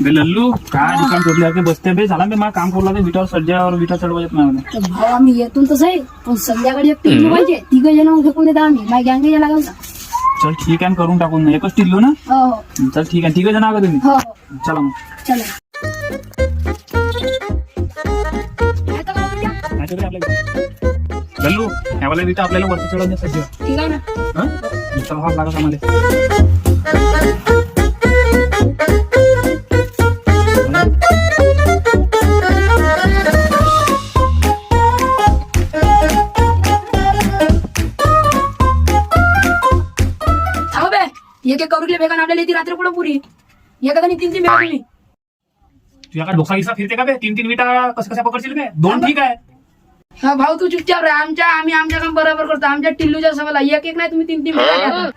बे लल्लू काय दुकान शोधले बसते बे झाला मी मला काम करू लागले विटावर सज्जावर विटा चढवा येत नाही भाऊ आम्ही येतो तसं आहे पण संध्याकाळी एक टिल्लू पाहिजे 3 जण फेकून देता आम्ही माझ्या गँग यायला लागला. चल ठीक आहे करून टाकून एकच टिल्लू ना. हो चल ठीक आहे 3 जण आहात तुम्ही. हो चला मग चला लल्लू ह्यावाला विटा आपल्याला वरती चढवण्या सज्ज ठीक आहे ना. चला हात लागत आम्हाला. एक एक कवरीले बेगान आपल्याला ती रात्र पुढे पुरी एखाद्याने 3 बेगा दिली. तुझ्या का डोसा गिसा फिरते का बे 3 विटा कसं कशा पकडशील बे 2 ठीक आहे. हा भाऊ तू चुपचाप रे आम्ही आमच्या काम बरोबर करतो आमच्या टिल्लूच्या सवाला एक नाही तुम्ही 3 बेगा